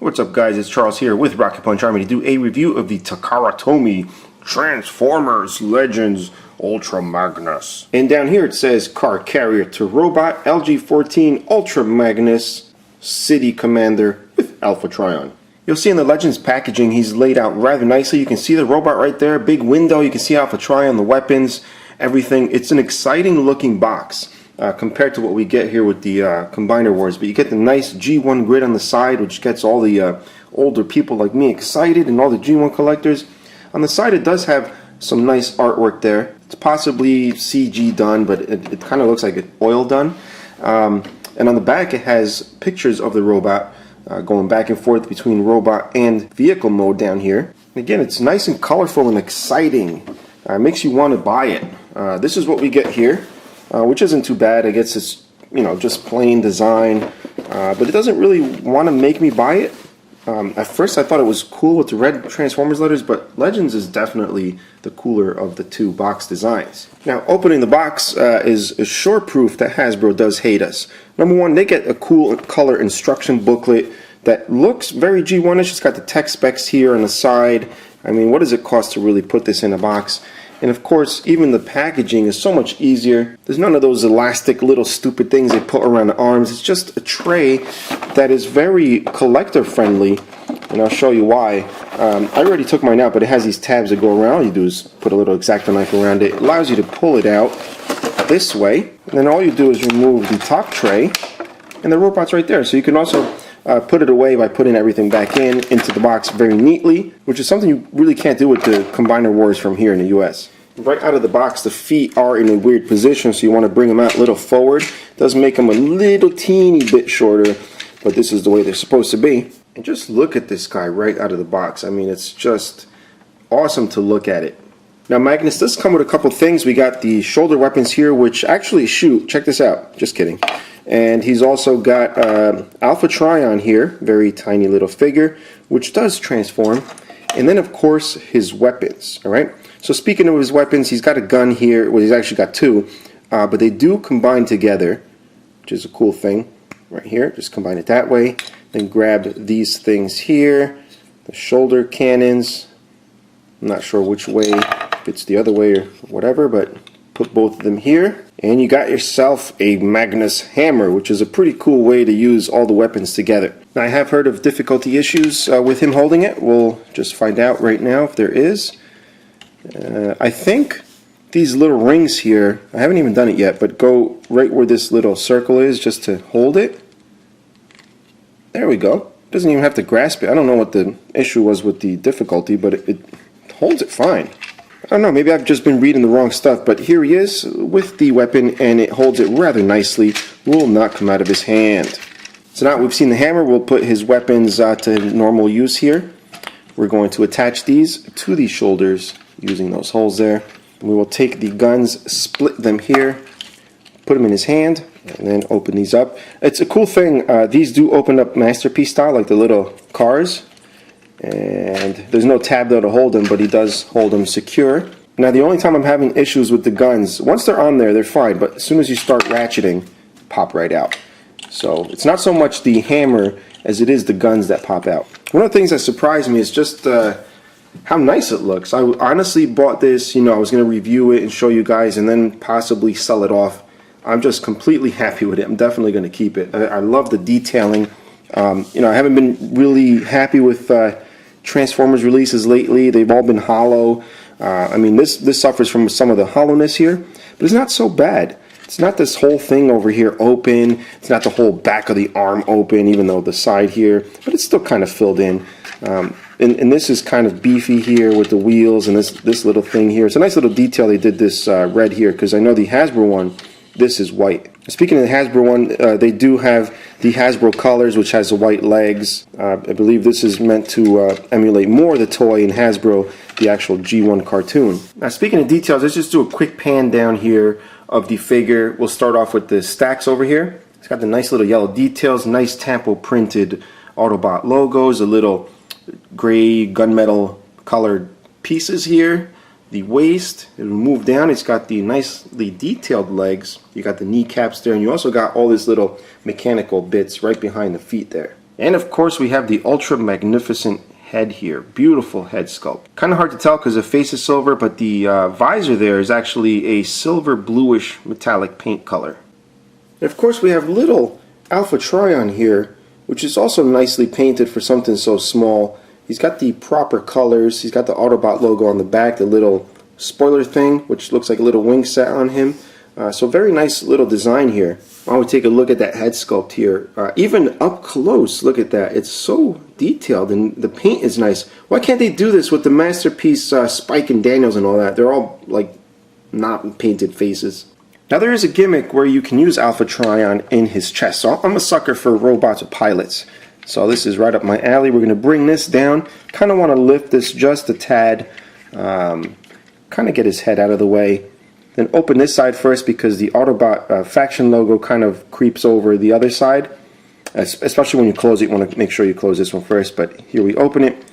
What's up guys, it's Charles here with Rocket Punch Army to do a review of the Takara Tomy Transformers Legends Ultra Magnus. And down here it says Car Carrier to Robot LG-14 Ultra Magnus City Commander with Alpa Trion. You'll see in the Legends packaging he's laid out rather nicely. You can see the robot right there, big window, you can see Alpa Trion, the weapons, everything. It's an exciting looking box. Compared to what we get here with the Combiner Wars, but you get the nice G1 grid on the side, which gets all the older people like me excited, and all the G1 collectors. On the side it does have some nice artwork there. It's possibly CG done, but it kind of looks like it's oil done. And on the back it has pictures of the robot going back and forth between robot and vehicle mode down here. And again, it's nice and colorful and exciting. Makes you want to buy it. This is what we get here. Which isn't too bad. I guess it's, you know, just plain design, but it doesn't really want to make me buy it. At first I thought it was cool with the red Transformers letters, but Legends is definitely the cooler of the two box designs. Now, opening the box is sure proof that Hasbro does hate us. Number one, they get a cool color instruction booklet that looks very G1-ish. It's got the tech specs here on the side. I mean, what does it cost to really put this in a box? And of course, even the packaging is so much easier. There's none of those elastic little stupid things they put around the arms. It's just a tray that is very collector friendly, and I'll show you why. I already took mine out, but it has these tabs that go around. All you do is put a little X-Acto knife around it. It allows you to pull it out this way, and then all you do is remove the top tray, and the robot's right there. So you can also put it away by putting everything back into the box very neatly, which is something you really can't do with the Combiner Wars from here in the US. Right out of the box, the feet are in a weird position, so you want to bring them out a little forward. It does make them a little teeny bit shorter, but this is the way they're supposed to be. And just look at this guy right out of the box. I mean, it's just awesome to look at it. Now, Magnus does come with a couple things. We got the shoulder weapons here, which actually shoot. Check this out. Just kidding. And he's also got Alpa Trion here, very tiny little figure, which does transform. And then, of course, his weapons. All right. So speaking of his weapons, he's got a gun here. Well, he's actually got two, but they do combine together, which is a cool thing. Right here, just combine it that way. Then grab these things here, the shoulder cannons. I'm not sure which way, if it's the other way or whatever, but put both of them here. And you got yourself a Magnus hammer, which is a pretty cool way to use all the weapons together. Now, I have heard of difficulty issues with him holding it. We'll just find out right now if there is. I think these little rings here, I haven't even done it yet, but go right where this little circle is just to hold it. There we go. Doesn't even have to grasp it. I don't know what the issue was with the difficulty, but it holds it fine. I don't know, maybe I've just been reading the wrong stuff, but here he is with the weapon, and it holds it rather nicely. Will not come out of his hand. So now we've seen the hammer, we'll put his weapons to normal use here. We're going to attach these to the shoulders using those holes there. We will take the guns, split them here, put them in his hand, and then open these up. It's a cool thing. These do open up masterpiece style, like the little cars. And there's no tab though to hold them, but he does hold them secure. Now, the only time I'm having issues with the guns, once they're on there, they're fine, but as soon as you start ratcheting, pop right out. So it's not so much the hammer as it is the guns that pop out. One of the things that surprised me is just how nice it looks. I honestly bought this, you know, I was going to review it and show you guys and then possibly sell it off. I'm just completely happy with it. I'm definitely going to keep it. I love the detailing. You know, I haven't been really happy with Transformers releases lately. They've all been hollow. I mean, this suffers from some of the hollowness here, but it's not so bad. It's not this whole thing over here open. It's not the whole back of the arm open, even though the side here, but it's still kind of filled in. And this is kind of beefy here with the wheels and this little thing here. It's a nice little detail they did this red here, because I know the Hasbro one, this is white. Speaking of the Hasbro one, they do have the Hasbro colors, which has the white legs. I believe this is meant to emulate more the toy in Hasbro, the actual G1 cartoon. Now, speaking of details, let's just do a quick pan down here of the figure. We'll start off with the stacks over here. It's got the nice little yellow details, nice tampo printed Autobot logos, a little gray gunmetal colored pieces here. The waist, it'll move down. It's got the nicely detailed legs. You got the kneecaps there, and you also got all these little mechanical bits right behind the feet there. And of course we have the ultra magnificent head here. Beautiful head sculpt. Kind of hard to tell because the face is silver, but the visor there is actually a silver bluish metallic paint color. And of course we have little Alpa Trion here, which is also nicely painted for something so small. He's got the proper colors. He's got the Autobot logo on the back, the little spoiler thing, which looks like a little wing set on him. So very nice little design here. I would take a look at that head sculpt here. Even up close, look at that. It's so detailed and the paint is nice. Why can't they do this with the Masterpiece Spike and Daniels and all that? They're all like not painted faces. Now there is a gimmick where you can use Alpa Trion in his chest. So I'm a sucker for robots or pilots. So this is right up my alley. We're going to bring this down. Kind of want to lift this just a tad. Kind of get his head out of the way. Then open this side first because the Autobot faction logo kind of creeps over the other side. Especially when you close it, you want to make sure you close this one first. But here we open it.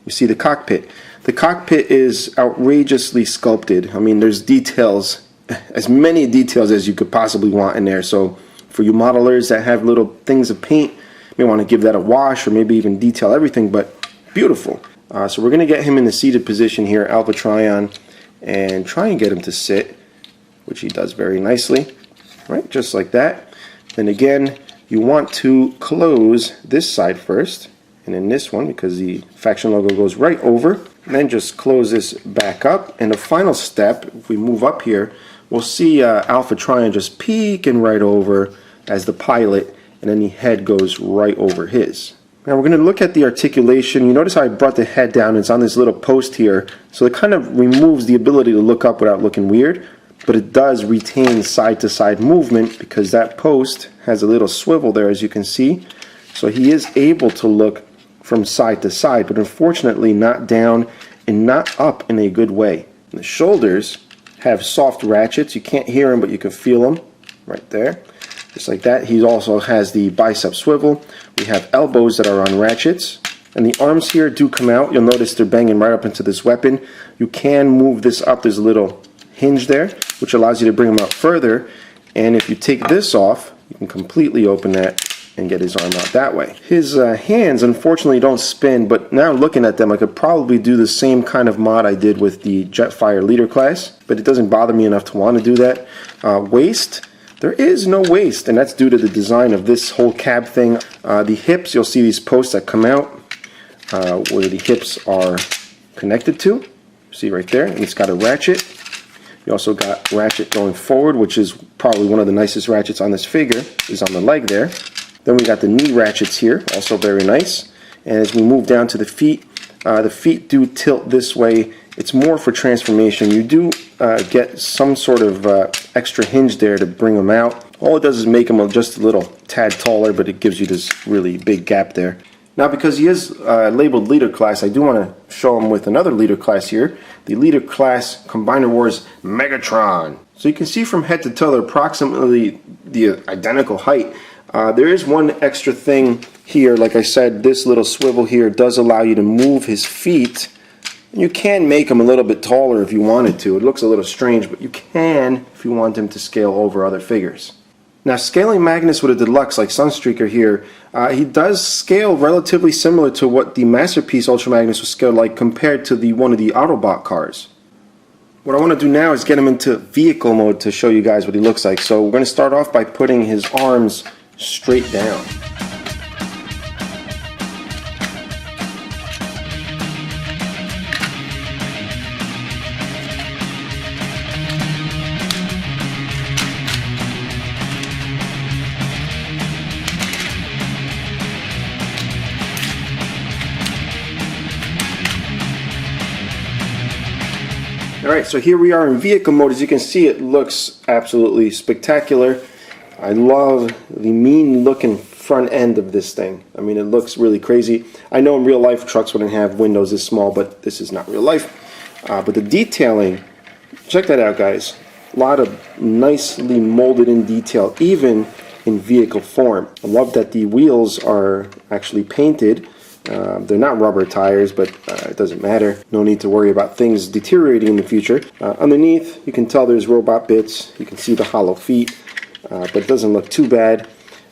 We see the cockpit. The cockpit is outrageously sculpted. I mean, there's details, as many details as you could possibly want in there. So for you modelers that have little things of paint, you may want to give that a wash or maybe even detail everything, but beautiful. So we're going to get him in the seated position here, Alpa Trion, and try and get him to sit, which he does very nicely, right, just like that. Then again, you want to close this side first, and then this one, because the faction logo goes right over, and then just close this back up. And the final step, if we move up here, we'll see Alpa Trion just peeking right over as the pilot, and then the head goes right over his. Now we're going to look at the articulation. You notice how I brought the head down. It's on this little post here, so it kind of removes the ability to look up without looking weird, but it does retain side-to-side movement because that post has a little swivel there, as you can see. So he is able to look from side to side, but unfortunately not down and not up in a good way. And the shoulders have soft ratchets. You can't hear them, but you can feel them right there. Just like that. He also has the bicep swivel. We have elbows that are on ratchets. And the arms here do come out. You'll notice they're banging right up into this weapon. You can move this up. There's a little hinge there, which allows you to bring them out further. And if you take this off, you can completely open that and get his arm out that way. His hands unfortunately don't spin, but now looking at them, I could probably do the same kind of mod I did with the Jetfire leader class, but it doesn't bother me enough to want to do that. Waist. There is no waist, and that's due to the design of this whole cab thing. The hips, you'll see these posts that come out where the hips are connected to. See right there, and it's got a ratchet. You also got ratchet going forward, which is probably one of the nicest ratchets on this figure, is on the leg there. Then we got the knee ratchets here, also very nice. And as we move down to the feet do tilt this way. It's more for transformation. You do get some sort of extra hinge there to bring them out. All it does is make them just a little tad taller, but it gives you this really big gap there. Now, because he is labeled leader class, I do want to show him with another leader class here, the leader class Combiner Wars Megatron. So you can see from head to toe they're approximately the identical height. There is one extra thing here. Like I said, this little swivel here does allow you to move his feet. You can make him a little bit taller if you wanted to. It looks a little strange, but you can if you want him to scale over other figures. Now, scaling Magnus with a deluxe like Sunstreaker here, he does scale relatively similar to what the Masterpiece Ultra Magnus was scaled like compared to one of the Autobot cars. What I want to do now is get him into vehicle mode to show you guys what he looks like. So we're going to start off by putting his arms straight down. Alright, so here we are in vehicle mode. As you can see, it looks absolutely spectacular. I love the mean looking front end of this thing. I mean, it looks really crazy. I know in real life trucks wouldn't have windows this small, but this is not real life. But the detailing, check that out, guys. A lot of nicely molded in detail, even in vehicle form. I love that the wheels are actually painted. They're not rubber tires, but it doesn't matter. No need to worry about things deteriorating in the future. Underneath, you can tell there's robot bits. You can see the hollow feet, but it doesn't look too bad.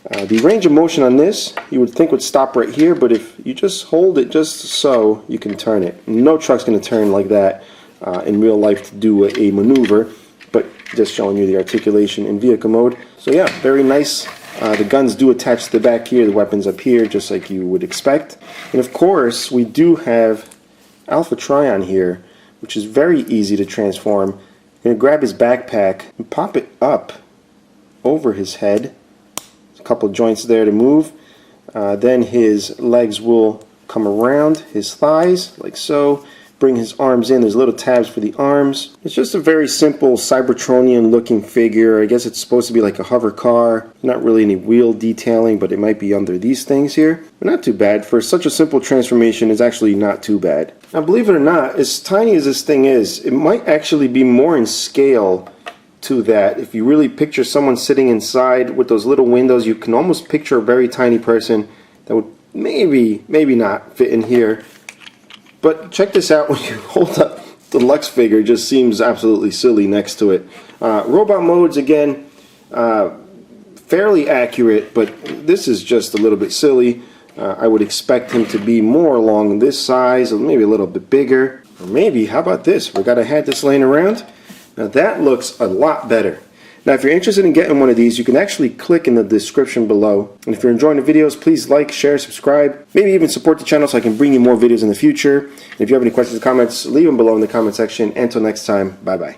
The range of motion on this, you would think would stop right here, but if you just hold it just so, you can turn it. No truck's going to turn like that in real life to do a maneuver, but just showing you the articulation in vehicle mode. So yeah, very nice. The guns do attach to the back here, the weapons up here, just like you would expect. And of course, we do have Alpa Trion here, which is very easy to transform. You're going to grab his backpack and pop it up over his head. There's a couple joints there to move. Then his legs will come around his thighs, like so. Bring his arms in. There's little tabs for the arms. It's just a very simple Cybertronian looking figure. I guess it's supposed to be like a hover car. Not really any wheel detailing, but it might be under these things here. But not too bad. For such a simple transformation, it's actually not too bad. Now, believe it or not, as tiny as this thing is, it might actually be more in scale to that. If you really picture someone sitting inside with those little windows, you can almost picture a very tiny person that would maybe not fit in here. But check this out, when you hold up the Lux figure, it just seems absolutely silly next to it. Robot modes, again, fairly accurate, but this is just a little bit silly. I would expect him to be more along this size, or maybe a little bit bigger. Or maybe, how about this? We got a hat that's laying around. Now that looks a lot better. Now if you're interested in getting one of these, you can actually click in the description below. And if you're enjoying the videos, please like, share, subscribe, maybe even support the channel so I can bring you more videos in the future. And if you have any questions or comments, leave them below in the comment section. Until next time, bye bye.